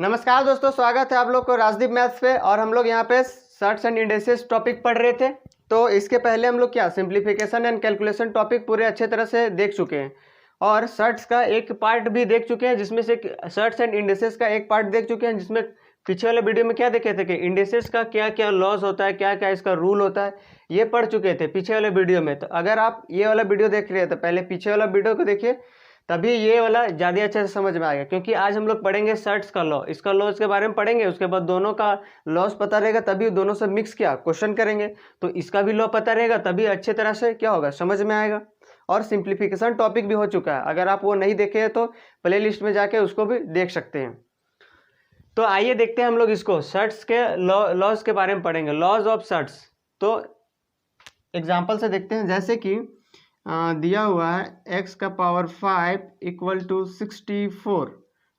नमस्कार दोस्तों, स्वागत है आप लोग को राजदीप मैथ्स पे। और हम लोग यहाँ पे सर्ट्स एंड इंडेक्सेस टॉपिक पढ़ रहे थे। तो इसके पहले हम लोग क्या सिंप्लीफिकेशन एंड कैलकुलेशन टॉपिक पूरे अच्छे तरह से देख चुके हैं और सर्ट्स का एक पार्ट भी देख चुके हैं, जिसमें से सर्ट्स एंड इंडेक्सेस का एक पार्ट देख चुके हैं, जिसमें पीछे वाले वीडियो में क्या देखे थे कि इंडेक्सेस का क्या क्या लॉस होता है, क्या क्या इसका रूल होता है, ये पढ़ चुके थे पीछे वाले वीडियो में। तो अगर आप ये वाला वीडियो देख रहे हैं तो पहले पीछे वाला वीडियो को देखिए, तभी ये वाला ज़्यादा अच्छे से समझ में आएगा। क्योंकि आज हम लोग पढ़ेंगे सर्ट्स का लॉ, इसका लॉस के बारे में पढ़ेंगे, उसके बाद दोनों का लॉस पता रहेगा तभी दोनों से मिक्स क्या क्वेश्चन करेंगे, तो इसका भी लॉ पता रहेगा तभी अच्छे तरह से क्या होगा समझ में आएगा। और सिंप्लीफिकेशन टॉपिक भी हो चुका है, अगर आप वो नहीं देखे हैं तो प्ले लिस्ट में जाके उसको भी देख सकते हैं। तो आइए देखते हैं हम लोग इसको सर्ट्स के लॉस के बारे में पढ़ेंगे, लॉज ऑफ सर्ट्स। तो एग्जाम्पल से देखते हैं, जैसे कि दिया हुआ है x का पावर 5 इक्वल टू 64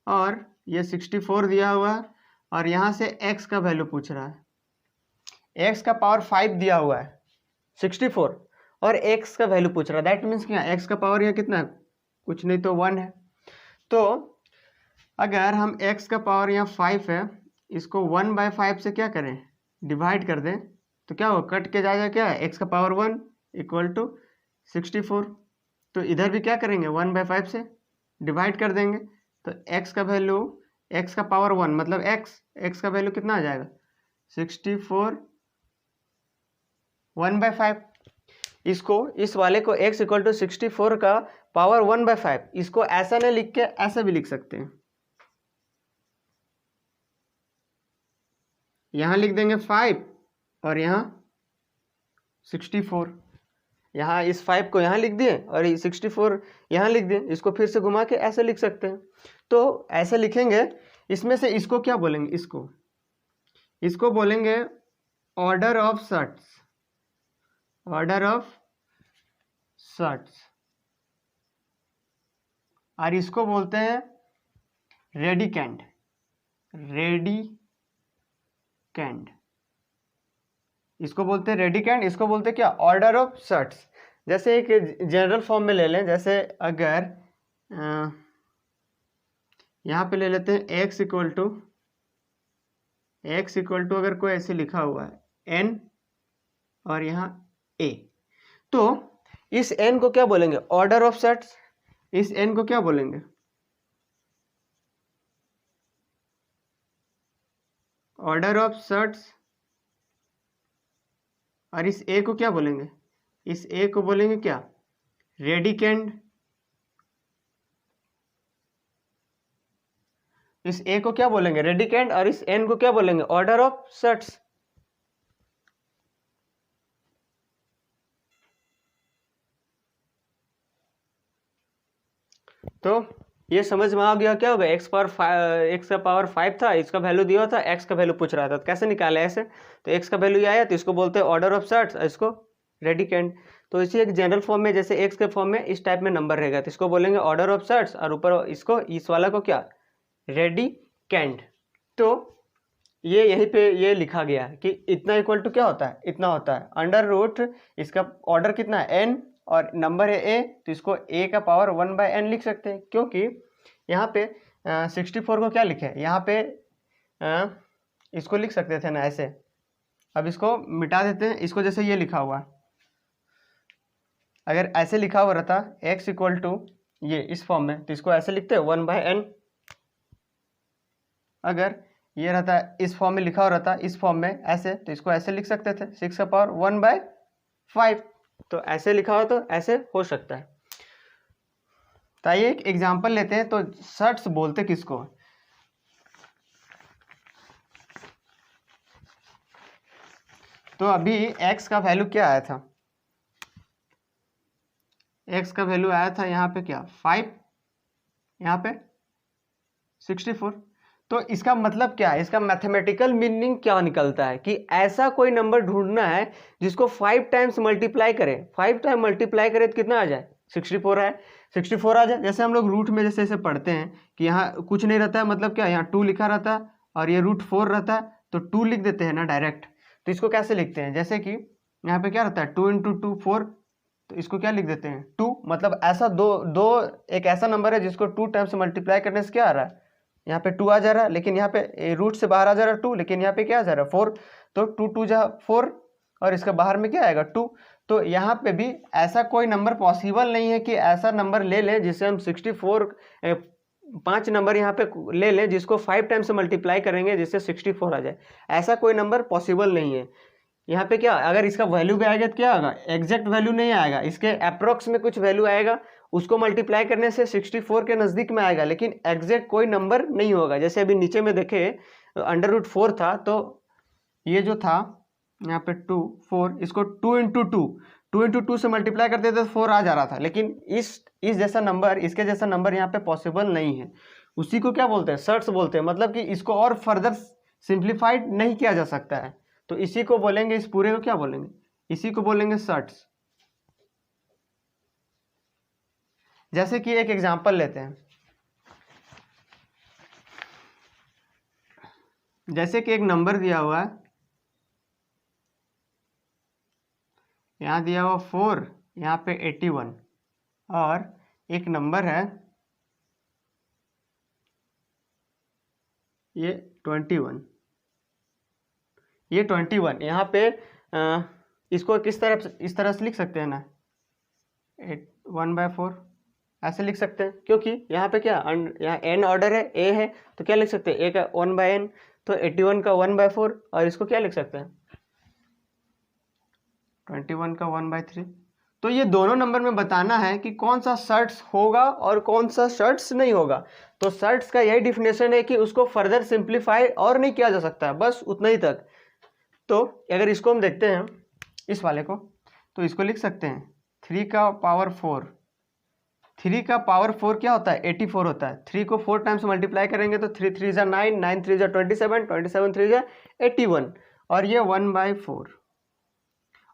और ये 64 दिया हुआ है और यहाँ से x का वैल्यू पूछ रहा है। x का पावर 5 दिया हुआ है 64 और x का वैल्यू पूछ रहा है, दैट मीन्स क्या x का पावर यहाँ कितना है, कुछ नहीं तो 1 है। तो अगर हम x का पावर यहाँ 5 है, इसको 1/5 से क्या करें डिवाइड कर दें तो क्या हो कट के जाएगा, क्या है x का पावर 1 इक्वल टू 64। तो इधर भी क्या करेंगे 1/5 से डिवाइड कर देंगे तो x का वैल्यू x का पावर 1 मतलब x का वैल्यू कितना आ जाएगा 64 1/5। इसको इस वाले को x इक्वल टू 64 का पावर 1/5, इसको ऐसा नहीं लिख के ऐसा भी लिख सकते हैं। यहाँ लिख देंगे 5 और यहाँ 64, यहाँ इस 5 को यहाँ लिख दिए और 64 यहाँ लिख दिए, इसको फिर से घुमा के ऐसे लिख सकते हैं। तो ऐसे लिखेंगे, इसमें से इसको क्या बोलेंगे, इसको बोलेंगे order of sorts, order of sorts, और इसको बोलते हैं रेडिकेंड, रेडिकेंड, इसको बोलते हैं रेडिकेंड, इसको बोलते हैं क्या ऑर्डर ऑफ सर्ट्स। जैसे एक जनरल फॉर्म में ले लें, जैसे अगर यहाँ पे ले लेते हैं x इक्वल टू अगर कोई ऐसे लिखा हुआ है n और यहाँ a, तो इस n को क्या बोलेंगे ऑर्डर ऑफ सर्ट्स, इस n को क्या बोलेंगे ऑर्डर ऑफ सर्ट्स, और इस a को क्या बोलेंगे, इस a को बोलेंगे क्या रेडिकेंड, इस a को क्या बोलेंगे रेडिकेंड, और इस n को क्या बोलेंगे ऑर्डर ऑफ सर्ट्स। तो ये समझ में आ गया क्या होगा, x का पावर 5 था, इसका वैल्यू दिया था, x का वैल्यू पूछ रहा था, तो कैसे निकाले ऐसे, तो x का वैल्यू आया तो इसको बोलते हैं ऑर्डर ऑफ सर्ट्स, इसको रेडिकेंड। तो इसी एक जनरल फॉर्म में जैसे x के फॉर्म में इस टाइप में नंबर रहेगा तो इसको बोलेंगे ऑर्डर ऑफ सर्ट्स, और ऊपर इसको इस वाला को क्या रेडिकेंड। तो ये यहीं पे ये लिखा गया है कि इतना इक्वल टू क्या होता है, इतना होता है अंडर रूट, इसका ऑर्डर कितना है n और नंबर है a, तो इसको a का पावर 1/n लिख सकते हैं। क्योंकि यहाँ पे 64 को क्या लिखे हैं, यहाँ पे इसको लिख सकते थे ना ऐसे, अब इसको मिटा देते हैं, इसको जैसे ये लिखा हुआ, अगर ऐसे लिखा हुआ रहता x इक्वल टू ये इस फॉर्म में तो इसको ऐसे लिखते हैं 1/n, अगर ये रहता इस फॉर्म में लिखा हुआ रहता इस फॉर्म में ऐसे तो इसको ऐसे लिख सकते थे 6 का पावर 1/5, तो ऐसे लिखा हो तो ऐसे हो सकता है। तो आइए एक एग्जांपल लेते हैं। तो सर्ट्स बोलते किसको, तो अभी x का वैल्यू क्या आया था, x का वैल्यू आया था यहाँ पे क्या 5, यहाँ पे 64। तो इसका मतलब क्या है, इसका मैथमेटिकल मीनिंग क्या निकलता है कि ऐसा कोई नंबर ढूंढना है जिसको 5 टाइम्स मल्टीप्लाई करे, 5 टाइम मल्टीप्लाई करे तो कितना आ जाए 64 आए, 64 आ जाए। जैसे हम लोग रूट में जैसे ऐसे पढ़ते हैं कि यहाँ कुछ नहीं रहता है, मतलब क्या यहाँ 2 लिखा रहता है और ये √4 रहता है तो 2 लिख देते हैं ना डायरेक्ट। तो इसको कैसे लिखते हैं, जैसे कि यहाँ पे क्या रहता है 2 × 2 4, तो इसको क्या लिख देते हैं 2, मतलब ऐसा दो एक ऐसा नंबर है जिसको 2 टाइम्स मल्टीप्लाई करने से क्या आ रहा है यहाँ पे 2 आ जा रहा है, लेकिन यहाँ पे रूट से बाहर आ जा रहा है 2, लेकिन यहाँ पे क्या आ जा रहा है 4, तो 2 2 जा 4 और इसका बाहर में क्या आएगा 2। तो यहाँ पे भी ऐसा कोई नंबर पॉसिबल नहीं है कि ऐसा नंबर ले लें जिससे हम 64 5 नंबर यहाँ पे ले लें जिसको 5 टाइम से मल्टीप्लाई करेंगे जिससे 64 आ जाए। ऐसा कोई नंबर पॉसिबल नहीं है। यहाँ पे क्या अगर इसका वैल्यू भी आएगा तो क्या होगा, एग्जैक्ट वैल्यू नहीं आएगा, इसके अप्रोक्स में कुछ वैल्यू आएगा, उसको मल्टीप्लाई करने से 64 के नज़दीक में आएगा, लेकिन एग्जैक्ट कोई नंबर नहीं होगा। जैसे अभी नीचे में देखे √4 था, तो ये जो था यहाँ पे 2 4, इसको 2 इंटू टू से मल्टीप्लाई करते थे तो 4 आ जा रहा था, लेकिन इस जैसा नंबर, इसके जैसा नंबर यहाँ पे पॉसिबल नहीं है। उसी को क्या बोलते हैं, सर्ट्स बोलते हैं, मतलब कि इसको और फर्दर सिंप्लीफाइड नहीं किया जा सकता है। तो इसी को बोलेंगे, इस पूरे को क्या बोलेंगे, इसी को बोलेंगे सर्ट्स। जैसे कि एक एग्जांपल लेते हैं, जैसे कि एक नंबर दिया हुआ है, यहाँ दिया हुआ 4, यहाँ पे 81, और एक नंबर है ये 21, ये 21 यहाँ पे इसको किस तरह, इस तरह से लिख सकते हैं ना, 1/4 ऐसे लिख सकते हैं, क्योंकि यहाँ पे क्या यहाँ n ऑर्डर है, a है, तो क्या लिख सकते हैं, a का 1/n, तो 81 का 1/4, और इसको क्या लिख सकते हैं 21 का 1/3। तो ये दोनों नंबर में बताना है कि कौन सा सर्ट्स होगा और कौन सा सर्ट्स नहीं होगा। तो सर्ट्स का यही डिफिनेशन है कि उसको फर्दर सिंप्लीफाई और नहीं किया जा सकता, बस उतना ही तक। तो अगर इसको हम देखते हैं, इस वाले को, तो इसको लिख सकते हैं 3 का पावर 4, 3 का पावर 4 क्या होता है 84 होता है। 3 को 4 टाइम्स मल्टीप्लाई करेंगे तो 3 3 जा 9, 9 3 जा 27, 27 3 जा 81, और ये 1/4।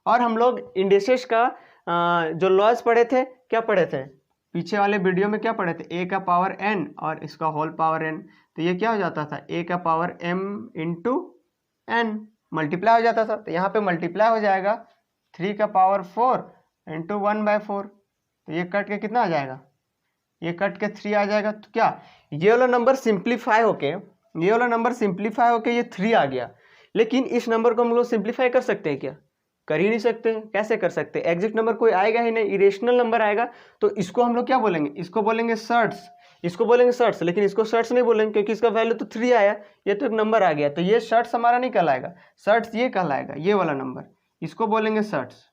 और हम लोग इंडिसेस का जो लॉज पढ़े थे, क्या पढ़े थे पीछे वाले वीडियो में, क्या पढ़े थे, a का पावर n और इसका होल पावर n, तो ये क्या हो जाता था a का power m into n, multiply हो जाता था। तो यहाँ पे मल्टीप्लाई हो जाएगा 3 का पावर 4 इंटू 1/4, तो ये कट के कितना आ जाएगा, ये कट के 3 आ जाएगा। तो क्या ये वाला नंबर सिंप्लीफाई होके ये 3 आ गया, लेकिन इस नंबर को हम लोग सिंप्लीफाई कर सकते हैं क्या, कर ही नहीं सकते। कैसे कर सकते, एग्जैक्ट नंबर कोई आएगा ही नहीं, इरेशनल नंबर आएगा। तो इसको हम लोग क्या बोलेंगे, इसको बोलेंगे सर्ट्स, इसको बोलेंगे सर्ट्स, लेकिन इसको सर्ट्स नहीं बोलेंगे क्योंकि इसका वैल्यू तो 3 आया, ये तो एक नंबर आ गया, तो ये सर्ट्स हमारा नहीं कहलाएगा, सर्ट्स ये कहलाएगा, ये वाला नंबर, इसको बोलेंगे सर्ट्स।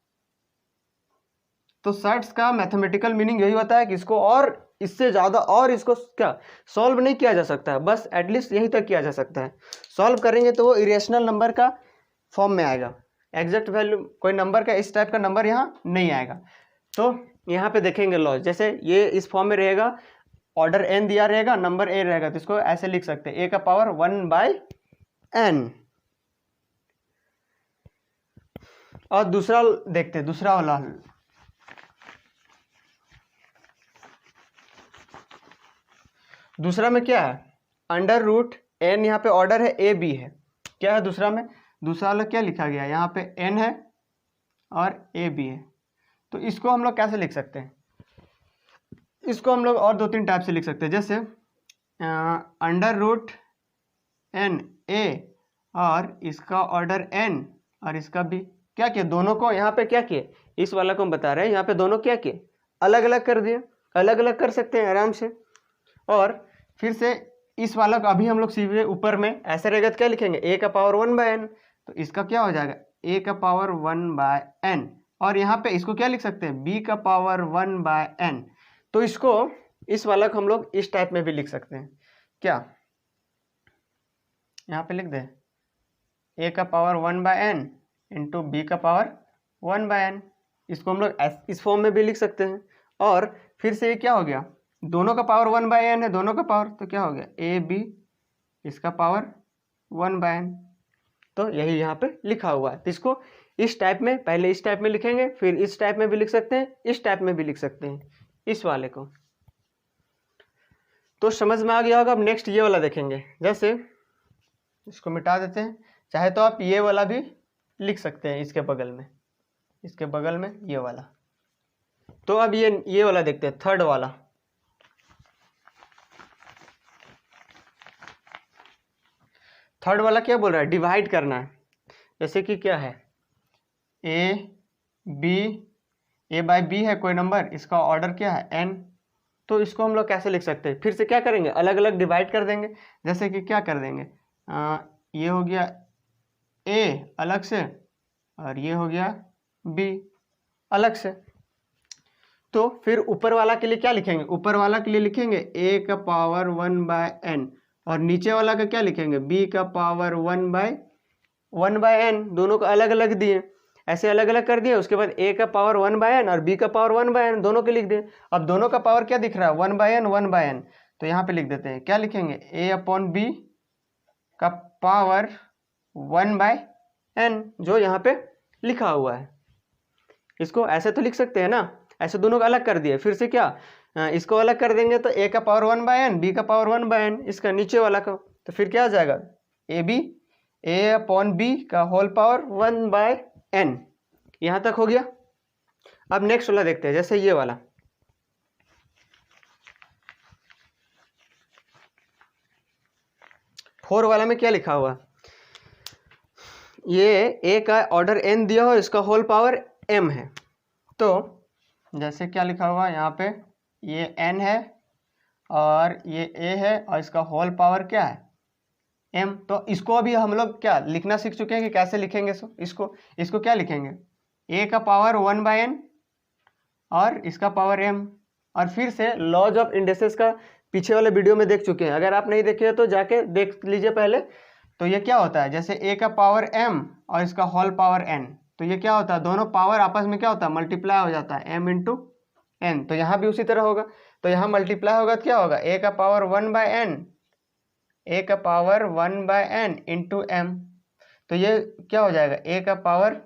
तो सर्ट्स का मैथमेटिकल मीनिंग यही होता है कि इसको और इससे ज़्यादा और इसको क्या सॉल्व नहीं किया जा सकता है, बस एटलीस्ट यहीं तक किया जा सकता है। सॉल्व करेंगे तो वो इरेशनल नंबर का फॉर्म में आएगा, एग्जैक्ट वैल्यू कोई नंबर का इस टाइप का नंबर यहाँ नहीं आएगा। तो यहाँ पे देखेंगे लॉज, जैसे ये इस फॉर्म में रहेगा, ऑर्डर n दिया रहेगा, नंबर a रहेगा, तो इसको ऐसे लिख सकते हैं a का पावर 1/n। और दूसरा देखते हैं, दूसरा वाला, दूसरा में क्या है, √n, यहाँ पे ऑर्डर है a b है, क्या है दूसरा में, दूसरा वाला क्या लिखा गया है, यहाँ पे n है और a b है। तो इसको हम लोग कैसे लिख सकते हैं, इसको हम लोग और 2-3 टाइप से लिख सकते हैं, जैसे √n a और इसका ऑर्डर n और इसका b, क्या किया दोनों को यहाँ पे क्या किए, इस वाला को हम बता रहे हैं, यहाँ पे दोनों क्या किए अलग अलग कर दिए, अलग अलग कर सकते हैं आराम से। और फिर से इस वाला को अभी हम लोग सीधे ऊपर में ऐसे रहेगा तो क्या लिखेंगे a का पावर 1/n, तो इसका क्या हो जाएगा a का पावर 1/n, और यहाँ पे इसको क्या लिख सकते हैं b का पावर 1/n। तो इसको इस वाला को हम लोग इस टाइप में भी लिख सकते हैं, क्या यहाँ पे लिख दे a का पावर 1/n इंटू b का पावर 1/n, इसको हम लोग इस फॉर्म में भी लिख सकते हैं। और फिर से ये क्या हो गया, दोनों का पावर 1/n है, दोनों का पावर, तो क्या हो गया a b इसका पावर 1/n, तो यही यहाँ पे लिखा हुआ है। तो इसको इस टाइप में, पहले इस टाइप में लिखेंगे, फिर इस टाइप में भी लिख सकते हैं, इस टाइप में भी लिख सकते हैं, इस वाले को। तो समझ में आ गया होगा। अब नेक्स्ट ये वाला देखेंगे, जैसे इसको मिटा देते हैं, चाहे तो आप ये वाला भी लिख सकते हैं इसके बगल में, इसके बगल में ये वाला। तो अब ये वाला देखते हैं, थर्ड वाला, थर्ड वाला क्या बोल रहा है, डिवाइड करना है। जैसे कि क्या है, ए बाई बी है कोई नंबर, इसका ऑर्डर क्या है n, तो इसको हम लोग कैसे लिख सकते हैं, फिर से क्या करेंगे, अलग अलग डिवाइड कर देंगे। जैसे कि क्या कर देंगे, ये हो गया a अलग से और ये हो गया b अलग से। तो फिर ऊपर वाला के लिए क्या लिखेंगे, ऊपर वाला के लिए लिखेंगे a का पावर 1/n और नीचे वाला का क्या लिखेंगे, b का पावर 1/n। दोनों को अलग अलग दिए, ऐसे अलग अलग कर दिए। उसके बाद a का पावर 1/n और b का पावर 1/n दोनों के लिख दिए। अब दोनों का पावर क्या दिख रहा है, 1/n। तो यहाँ पे लिख देते हैं, क्या लिखेंगे, a/b का पावर 1/n जो यहाँ पे लिखा हुआ है। इसको ऐसे तो लिख सकते हैं ना, ऐसे दोनों को अलग कर दिए। फिर से क्या, इसको अलग कर देंगे तो a का पावर 1/n, b का पावर 1/n, इसका नीचे वाला का, तो फिर क्या आ जाएगा, a/b का होल पावर 1/n। यहाँ तक हो गया। अब नेक्स्ट वाला देखते हैं, जैसे ये वाला, फोर वाला में क्या लिखा हुआ, ये a का ऑर्डर n दिया हो, इसका होल पावर m है। तो जैसे क्या लिखा हुआ यहाँ पे, ये n है और ये a है और इसका होल पावर क्या है, m। तो इसको अभी हम लोग क्या लिखना सीख चुके हैं कि कैसे लिखेंगे। इसको क्या लिखेंगे, a का पावर 1/n और इसका पावर m। और फिर से लॉज ऑफ इंडेक्सेस का पीछे वाले वीडियो में देख चुके हैं, अगर आप नहीं देखे तो जाके देख लीजिए पहले। तो ये क्या होता है, जैसे a का पावर m और इसका होल पावर n, तो ये क्या होता है, दोनों पावर आपस में क्या होता है, मल्टीप्लाई हो जाता है, m इंटू n। तो यहाँ भी उसी तरह होगा, तो यहाँ मल्टीप्लाई होगा तो क्या होगा, a का पावर 1/n इंटू m। तो ये क्या हो जाएगा, a का पावर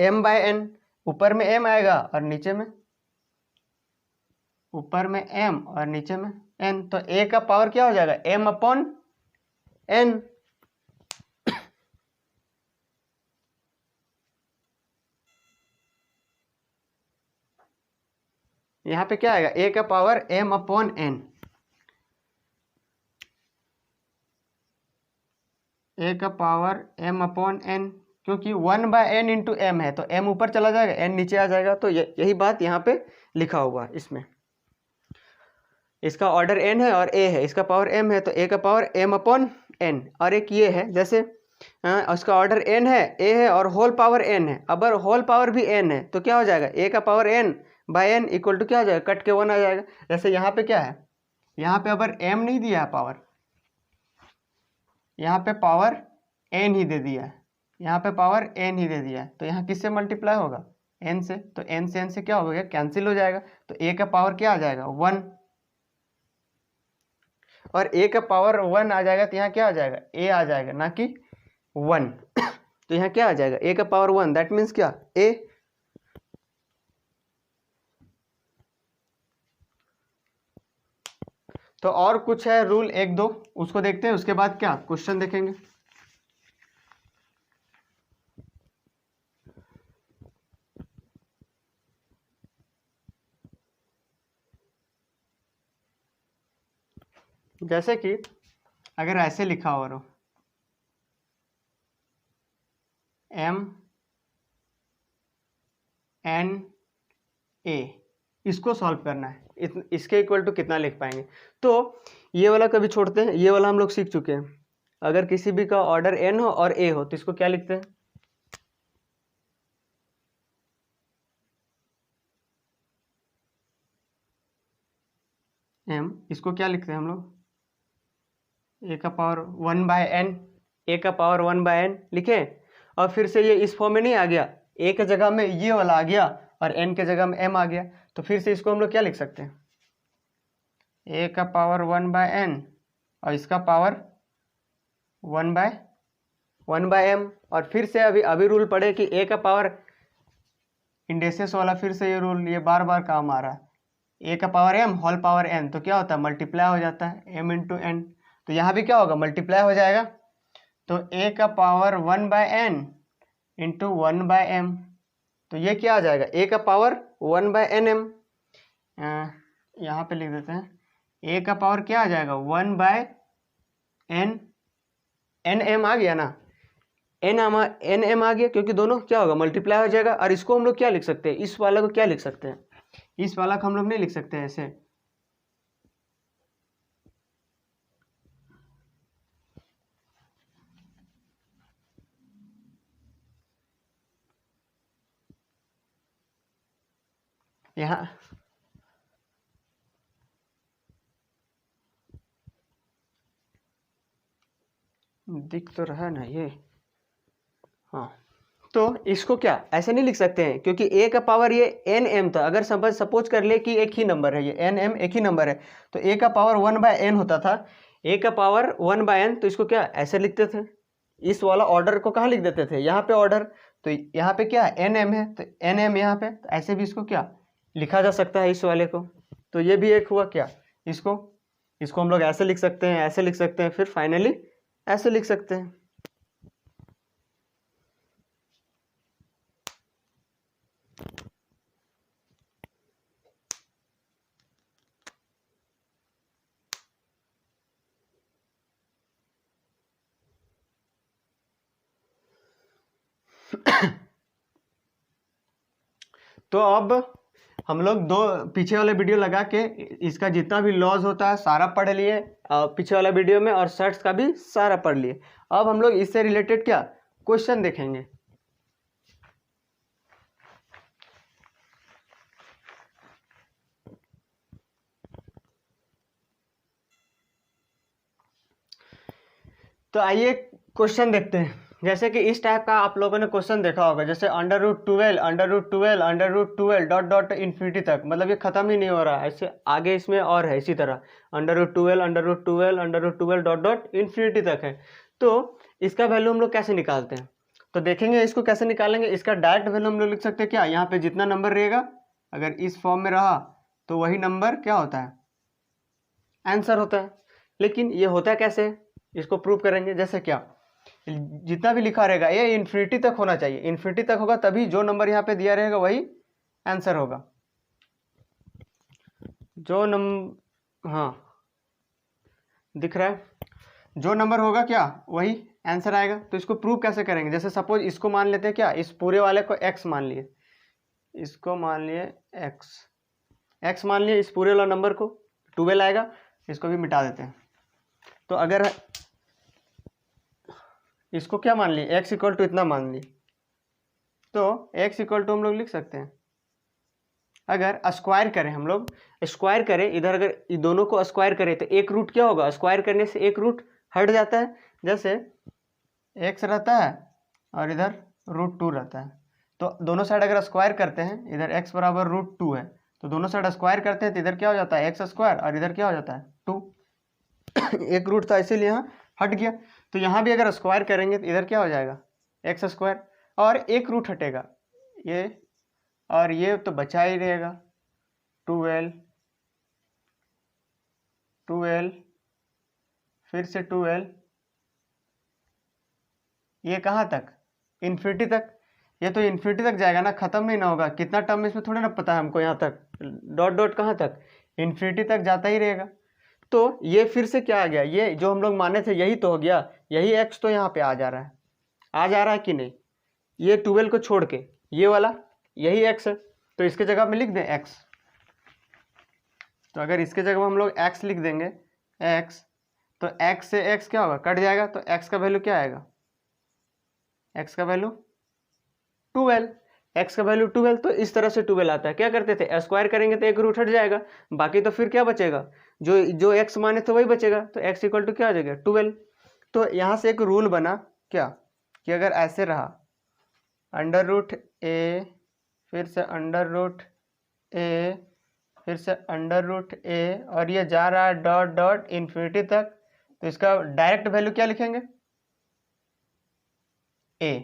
m/n, ऊपर में m आएगा और नीचे में, ऊपर में m और नीचे में n। तो a का पावर क्या हो जाएगा, m/n। यहाँ पे क्या आएगा, a का पावर m/n, a का पावर m/n, क्योंकि 1/n इंटू m है, तो m ऊपर चला जाएगा, n नीचे आ जाएगा। तो यही बात यहाँ पे लिखा हुआ है। इसमें इसका ऑर्डर n है और a है, इसका पावर m है, तो a का पावर m/n। और एक ये है, जैसे उसका ऑर्डर n है, a है और होल पावर n है। अब होल पावर भी n है तो क्या हो जाएगा, a का पावर n/n इक्वल टू क्या हो जाएगा, कट के 1 आ जाएगा। जैसे यहाँ पे क्या है, यहाँ पे अगर m नहीं दिया है पावर, यहाँ पे पावर n ही दे दिया है, यहाँ पे पावर n ही दे दिया है, तो यहाँ किससे मल्टीप्लाई होगा, n से। तो n से क्या हो गया, कैंसिल हो जाएगा। तो a का पावर क्या आ जाएगा, 1, और a का पावर 1 आ जाएगा तो यहाँ क्या आ जाएगा, a आ जाएगा, ना कि 1। तो यहाँ क्या आ जाएगा, a का पावर 1, दैट मीन्स क्या, a। तो और कुछ है रूल 1-2, उसको देखते हैं, उसके बाद क्या क्वेश्चन देखेंगे। जैसे कि अगर ऐसे लिखा हो रहा, m/n/a, इसको सॉल्व करना है, इसके इक्वल टू कितना लिख पाएंगे। तो ये वाला कभी छोड़ते हैं, ये वाला हम लोग सीख चुके हैं। अगर किसी भी का ऑर्डर n हो और a हो तो इसको क्या लिखते हैं, m, इसको क्या लिखते हैं हम लोग, a का पावर 1/n, a का पावर 1/n लिखे। और फिर से ये इस फॉर्म में नहीं आ गया, a के जगह में ये वाला आ गया और n के जगह में m आ गया, तो फिर से इसको हम लोग क्या लिख सकते हैं, a का पावर 1/n और इसका पावर 1/m। और फिर से अभी रूल पढ़े कि a का पावर इंडेक्सेस वाला, फिर से ये रूल ये बार बार काम आ रहा है, a का power m whole power n, तो क्या होता है, मल्टीप्लाई हो जाता है, m इंटू n। तो यहाँ भी क्या होगा, मल्टीप्लाई हो जाएगा। तो a का पावर 1/n इंटू 1/m, तो ये क्या आ जाएगा, a का पावर 1/nm। यहाँ पे लिख देते हैं, a का पावर क्या आ जाएगा, 1/n एन एम आ गया ना, एन एम आ गया, क्योंकि दोनों क्या होगा, मल्टीप्लाई हो जाएगा। और इसको हम लोग क्या लिख सकते हैं, इस वाला को क्या लिख सकते हैं, इस वाला को हम लोग नहीं लिख सकते हैं ऐसे, यहाँ दिख तो रहा ना ये, हाँ। तो इसको क्या ऐसे नहीं लिख सकते हैं, क्योंकि ए का पावर ये एन एम था। अगर सपोज कर ले कि एक ही नंबर है, ये एन एम एक ही नंबर है, तो ए का पावर 1/n होता था, ए का पावर 1/n, तो इसको क्या ऐसे लिखते थे, इस वाला ऑर्डर को कहाँ लिख देते थे, यहाँ पे ऑर्डर। तो यहाँ पे क्या एन एम है, तो एन एम यहाँ पे, तो ऐसे भी इसको क्या लिखा जा सकता है इस वाले को। तो ये भी एक हुआ क्या, इसको इसको हम लोग ऐसे लिख सकते हैं, ऐसे लिख सकते हैं, फिर फाइनली ऐसे लिख सकते हैं। तो अब हम लोग दो पीछे वाले वीडियो लगा के इसका जितना भी लॉज होता है सारा पढ़ लिए पीछे वाला वीडियो में, और सर्ट्स का भी सारा पढ़ लिए। अब हम लोग इससे रिलेटेड क्या क्वेश्चन देखेंगे। तो आइए क्वेश्चन देखते हैं। जैसे कि इस टाइप का आप लोगों ने क्वेश्चन देखा होगा, जैसे √12 √12 डॉट डॉट इन्फिनिटी तक, मतलब ये खत्म ही नहीं हो रहा, ऐसे आगे इसमें और है इसी तरह √12 डॉट डॉट इन्फिनिटी तक है। तो इसका वैल्यू हम लोग कैसे निकालते हैं, तो देखेंगे इसको कैसे निकालेंगे। इसका डायरेक्ट वैल्यू हम लोग लिख सकते हैं क्या, यहाँ पे जितना नंबर रहेगा अगर इस फॉर्म में रहा तो वही नंबर क्या होता है, आंसर होता है। लेकिन ये होता कैसे, इसको प्रूव करेंगे। जैसे क्या, जितना भी लिखा रहेगा ये इन्फिनिटी तक होना चाहिए, इन्फिनिटी तक होगा तभी जो नंबर यहाँ पे दिया रहेगा वही आंसर होगा। जो नंबर, हाँ दिख रहा है, जो नंबर होगा क्या वही आंसर आएगा। तो इसको प्रूव कैसे करेंगे, जैसे सपोज इसको मान लेते हैं क्या, इस पूरे वाले को x मान लिए, इसको मान लिए x मान लिए, इस पूरे वाला नंबर को 12 आएगा, इसको भी मिटा देते हैं। तो अगर इसको क्या मान लिए, x इक्वल टू इतना मान लिए, तो x इक्वल टू हम लोग लिख सकते हैं, अगर स्क्वायर करें हम लोग, स्क्वायर करें इधर, अगर दोनों को स्क्वायर करें तो एक रूट क्या होगा, स्क्वायर करने से एक रूट हट जाता है। जैसे x रहता है और इधर √2 रहता है, तो दोनों साइड अगर स्क्वायर करते हैं, इधर x बराबर √2 है, तो दोनों साइड स्क्वायर करते हैं तो इधर क्या हो जाता है x स्क्वायर, और इधर क्या हो जाता है 2 एक रूट था इसीलिए यहाँ हट गया। तो यहाँ भी अगर स्क्वायर करेंगे तो इधर क्या हो जाएगा x स्क्वायर, और एक रूट हटेगा ये, और ये तो बचा ही रहेगा 12 फिर से 12, ये कहाँ तक, इन्फिनिटी तक। ये तो इन्फिनिटी तक जाएगा ना, खत्म नहीं ना होगा, कितना टर्म इसमें थोड़ी ना पता है हमको, यहाँ तक डॉट डॉट कहाँ तक, इन्फिनिटी तक जाता ही रहेगा। तो ये फिर से क्या आ गया, ये जो हम लोग माने थे यही तो हो गया, यही x तो यहाँ पे आ जा रहा है, आ जा रहा है कि नहीं, ये 12 को छोड़ के ये वाला यही x है, तो इसके जगह में लिख दें x। तो अगर इसके जगह में हम लोग x लिख देंगे x, तो x से x क्या होगा, कट जाएगा, तो x का वैल्यू क्या आएगा, x का वैल्यू 12, x का वैल्यू 12। तो इस तरह से 12 आता है। क्या करते थे, स्क्वायर करेंगे तो एक रूट हट जाएगा, बाकी तो फिर क्या बचेगा, जो x माने तो वही बचेगा, तो x इक्वल टू क्या हो जाएगा 12। तो यहाँ से एक रूल बना क्या, कि अगर ऐसे रहा √a फिर से √a फिर से √a, और ये जा रहा है डॉट डॉट इन्फिनिटी तक, तो इसका डायरेक्ट वैल्यू क्या लिखेंगे a।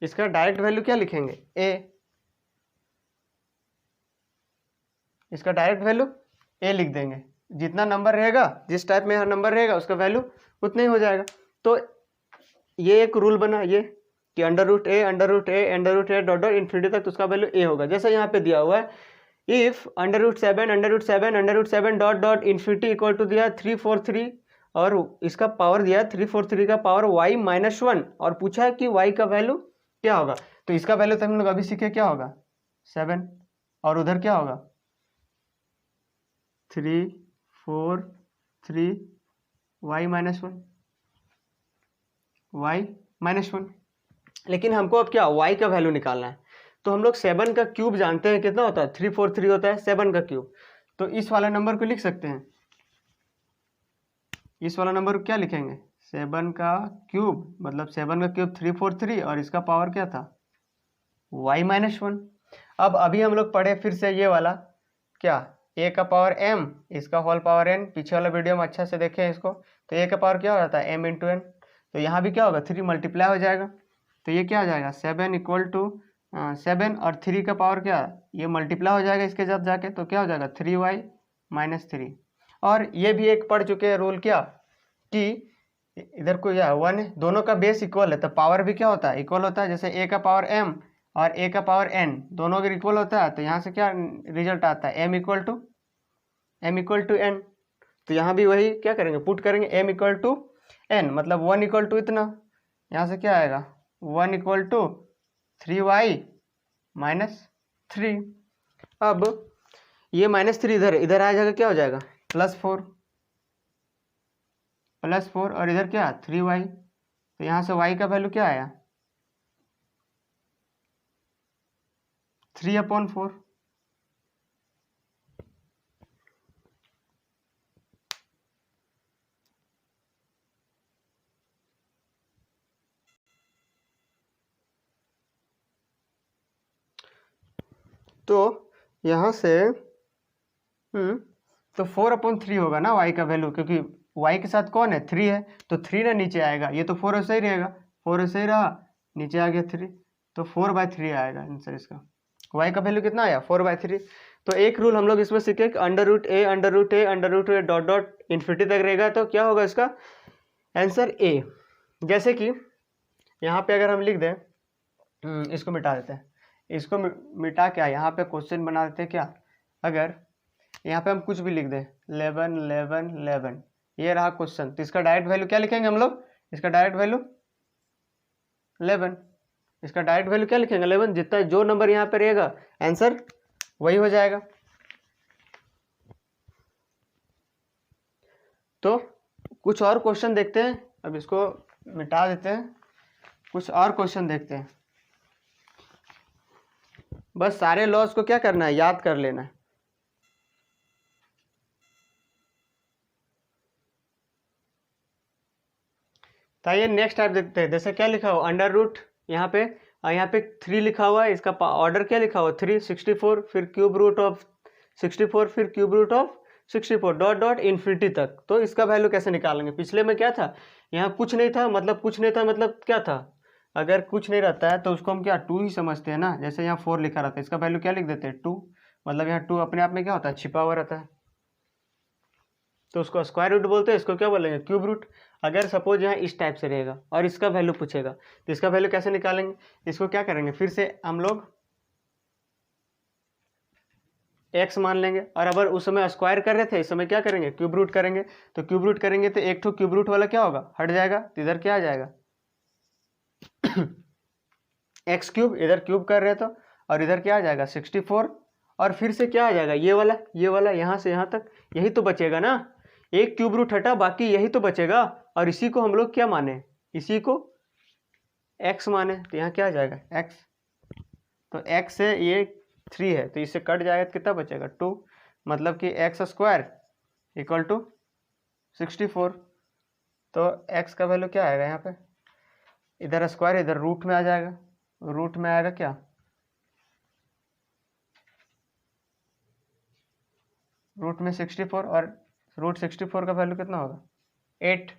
इसका डायरेक्ट वैल्यू क्या लिखेंगे a, इसका डायरेक्ट वैल्यू a लिख देंगे। जितना नंबर रहेगा, जिस टाइप में हर नंबर रहेगा उसका वैल्यू उतना ही हो जाएगा। तो ये एक रूल बना ये कि √a डॉट डॉट इन्फिनिटी तक, तो उसका वैल्यू a होगा। जैसे यहाँ पे दिया हुआ है if √7 dot dot infinity equal to दिया 343 और इसका पावर दिया 343 का पावर y-1 और पूछा है कि y का वैल्यू क्या होगा। तो इसका वैल्यू तो हम लोग अभी सीखे क्या होगा 7 और उधर क्या होगा 3 4 3 y-1 लेकिन हमको अब क्या y का वैल्यू निकालना है। तो हम लोग 7 का क्यूब जानते हैं कितना होता है 343 होता है 7 का क्यूब। तो इस वाला नंबर को लिख सकते हैं, इस वाला नंबर को क्या लिखेंगे 7 का क्यूब मतलब 7 का क्यूब 343 और इसका पावर क्या था y-1। अब अभी हम लोग पढ़े फिर से ये वाला क्या a का पावर m इसका होल पावर n, पीछे वाला वीडियो में अच्छा से देखें इसको। तो a का पावर क्या हो जाता है m इंटू n, तो यहाँ भी क्या होगा 3 मल्टीप्लाई हो जाएगा। तो ये क्या हो जाएगा 7 इक्वल टू 7 और 3 का पावर क्या ये मल्टीप्लाई हो जाएगा इसके साथ जाके, तो क्या हो जाएगा 3y-3। और ये भी एक पढ़ चुके हैं रूल क्या कि इधर को या 1 दोनों का बेस इक्वल है तो पावर भी क्या होता है इक्वल होता है। जैसे a का पावर m और a का पावर n दोनों अगर इक्वल होता है तो यहाँ से क्या रिजल्ट आता है m इक्वल टू n। तो यहाँ भी वही क्या करेंगे पुट करेंगे m इक्वल टू n मतलब 1 इक्वल टू इतना, यहाँ से क्या आएगा 1 इक्वल टू 3y-3। अब ये -3 इधर आ जाएगा क्या हो जाएगा +4 और इधर क्या 3y। तो यहाँ से y का वैल्यू क्या आया 3/4। तो यहाँ से तो 4/3 होगा ना y का वैल्यू, क्योंकि y के साथ कौन है 3 है तो 3 ना नीचे आएगा, ये तो 4 ऐसे ही रहेगा 4 ऐसे ही रहा नीचे आ गया 3 तो 4/3 आएगा आंसर इसका। y का वैल्यू कितना आया 4/3। तो एक रूल हम लोग इसमें सीखे √a डॉट डॉट इन्फिनिटी तक रहेगा तो क्या होगा इसका आंसर a। जैसे कि यहाँ पे अगर हम लिख दें इसको मिटा देते हैं, इसको मिटा के यहाँ पे क्वेश्चन बना देते हैं क्या, अगर यहाँ पे हम कुछ भी लिख दें 11 ये रहा क्वेश्चन तो इसका डायरेक्ट वैल्यू क्या लिखेंगे हम लोग इसका डायरेक्ट वैल्यू 11, इसका डायरेक्ट वैल्यू क्या लिखेंगे 11, जितना जो नंबर यहाँ पे रहेगा आंसर वही हो जाएगा। तो कुछ और क्वेश्चन देखते हैं, अब इसको मिटा देते हैं, कुछ और क्वेश्चन देखते हैं। बस सारे लॉज को क्या करना है याद कर लेना है। तो ये नेक्स्ट टाइप देखते हैं, जैसे क्या लिखा हुआ अंडर रूट यहाँ पे 3 लिखा हुआ है, इसका ऑर्डर क्या लिखा हुआ 364 फिर क्यूब रूट ऑफ 64 फिर cube root of 64 dot dot infinity तक। तो इसका वैल्यू कैसे निकालेंगे, पिछले में क्या था यहाँ कुछ नहीं था मतलब क्या था, अगर कुछ नहीं रहता है तो उसको हम क्या 2 ही समझते हैं ना। जैसे यहाँ 4 लिखा रहता है इसका वैल्यू क्या लिख देते हैं 2, मतलब यहाँ 2 अपने आप में क्या होता है छिपा हुआ रहता है तो उसको स्क्वायर रूट बोलते हैं, इसको क्या बोलेंगे क्यूब रूट। अगर सपोज यहाँ इस टाइप से रहेगा और इसका वैल्यू पूछेगा तो इसका वैल्यू कैसे निकालेंगे, इसको क्या करेंगे फिर से हम लोग x मान लेंगे और अगर उस समय स्क्वायर कर रहे थे इस समय क्या करेंगे क्यूब रूट करेंगे। तो क्यूब रूट करेंगे तो एक तो क्यूब रूट वाला क्या होगा हट जाएगा तो इधर क्या आ जाएगा x क्यूब, इधर क्यूब कर रहे तो और इधर क्या आ जाएगा 64 और फिर से क्या आ जाएगा ये वाला यहाँ से यहाँ तक यही तो बचेगा ना, एक क्यूब रूट हटा बाकी यही तो बचेगा और इसी को हम लोग क्या माने इसी को x माने। तो यहाँ क्या आ जाएगा x, तो x से ये 3 है तो इससे कट जाएगा तो कितना बचेगा 2, मतलब कि x स्क्वायर इक्वल टू 64। तो x का वैल्यू क्या आएगा यहाँ पे इधर स्क्वायर इधर रूट में आ जाएगा, रूट में आएगा क्या रूट में 64 और रूट 64 का वैल्यू कितना होगा 8।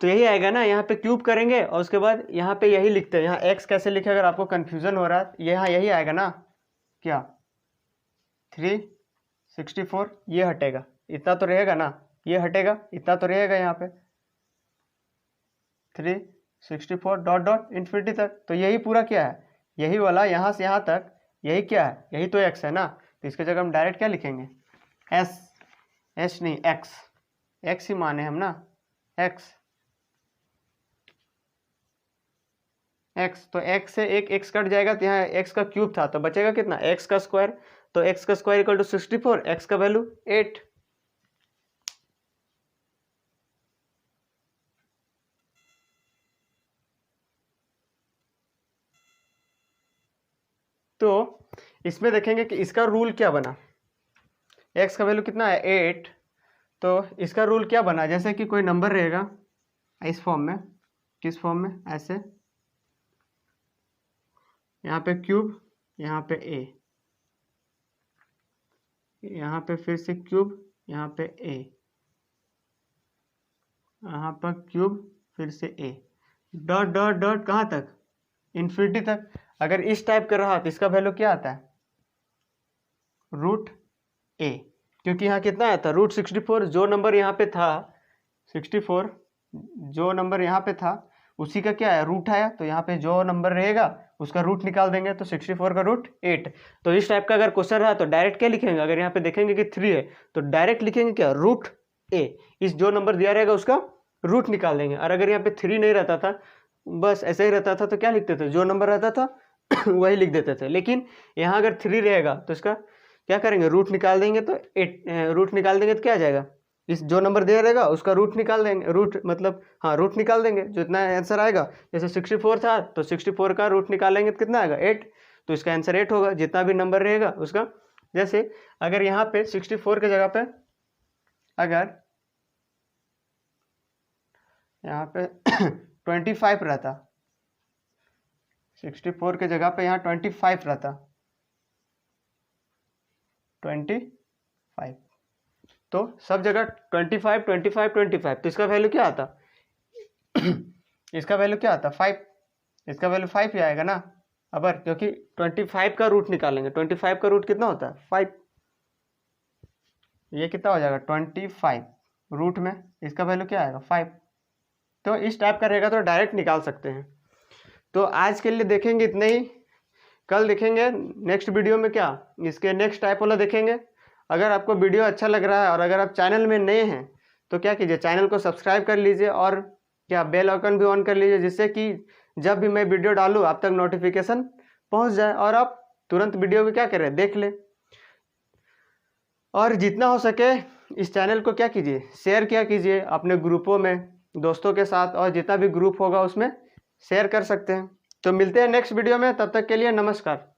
तो यही आएगा ना, यहाँ पे क्यूब करेंगे और उसके बाद यहाँ पे यही लिखते हैं, यहाँ x कैसे लिखे अगर आपको कंफ्यूजन हो रहा है यहाँ यही आएगा ना क्या 364 ये हटेगा इतना तो रहेगा ना, ये हटेगा इतना तो रहेगा यहाँ पे 364 डॉट डॉट इन्फिनिटी तक। तो यही पूरा क्या है यही वाला यहाँ से यहाँ तक यही क्या है, यही तो x है ना, तो इसके जगह हम डायरेक्ट क्या लिखेंगे, एच नहीं एक्स ही माने हम ना, एक्स तो x से एक x कट जाएगा, तो यहाँ x का क्यूब था तो बचेगा कितना, x का स्क्वायर, तो x का स्क्वायर इक्वल टू 64, x का वैल्यू 8। तो इसमें देखेंगे कि इसका रूल क्या बना, x का वैल्यू कितना है 8, तो इसका रूल क्या बना, जैसे कि कोई नंबर रहेगा इस फॉर्म में, किस फॉर्म में, ऐसे यहाँ पे क्यूब, यहाँ पे a, यहाँ पे फिर से क्यूब, यहाँ पे a, यहाँ पर क्यूब, फिर से a, डॉट डॉट डॉट कहाँ तक, इन्फिनिटी तक। अगर इस टाइप का रहा तो इसका वैल्यू क्या आता है, रूट a, क्योंकि यहाँ कितना आया था रूट 64, जो नंबर यहाँ पे था 64, जो नंबर यहाँ पे था उसी का क्या है रूट आया, तो यहाँ पे जो नंबर रहेगा उसका रूट निकाल देंगे, तो 64 का रूट 8। तो इस टाइप का अगर क्वेश्चन रहा तो डायरेक्ट क्या लिखेंगे, अगर यहाँ पे देखेंगे कि 3 है तो डायरेक्ट लिखेंगे क्या, रूट a, इस जो नंबर दिया रहेगा उसका रूट निकाल देंगे। और अगर यहाँ पे 3 नहीं रहता था, बस ऐसे ही रहता था, तो क्या लिखते थे, जो नंबर रहता था वही लिख देते थे। लेकिन यहाँ अगर 3 रहेगा तो इसका क्या करेंगे, रूट निकाल देंगे, तो 8 रूट निकाल देंगे तो क्या आ जाएगा, इस जो नंबर दे रहेगा उसका रूट निकाल देंगे, रूट मतलब हाँ रूट निकाल देंगे, जो इतना आंसर आएगा, जैसे 64 था तो 64 का रूट निकालेंगे तो कितना आएगा 8, तो इसका आंसर 8 होगा, जितना भी नंबर रहेगा उसका। जैसे अगर यहाँ पे 64 के जगह पे अगर यहाँ पे 25 रहता, 64 के जगह पे यहाँ 25 रहता, 25, तो सब जगह 25 25 25, तो इसका वैल्यू क्या आता इसका वैल्यू क्या आता 5, इसका वैल्यू 5 ही आएगा ना। अब क्योंकि 25 का रूट निकालेंगे, 25 का रूट कितना होता है 5, ये कितना हो जाएगा 25 रूट में, इसका वैल्यू क्या आएगा 5। तो इस टाइप का रहेगा तो डायरेक्ट निकाल सकते हैं। तो आज के लिए देखेंगे इतने ही, कल देखेंगे नेक्स्ट वीडियो में क्या, इसके नेक्स्ट टाइप वाला देखेंगे। अगर आपको वीडियो अच्छा लग रहा है और अगर आप चैनल में नए हैं तो क्या कीजिए, चैनल को सब्सक्राइब कर लीजिए और क्या बेल आइकन भी ऑन कर लीजिए, जिससे कि जब भी मैं वीडियो डालूँ आप तक नोटिफिकेशन पहुंच जाए और आप तुरंत वीडियो को क्या करें, देख ले। और जितना हो सके इस चैनल को क्या कीजिए, शेयर क्या कीजिए अपने ग्रुपों में, दोस्तों के साथ, और जितना भी ग्रुप होगा उसमें शेयर कर सकते हैं। तो मिलते हैं नेक्स्ट वीडियो में, तब तक के लिए नमस्कार।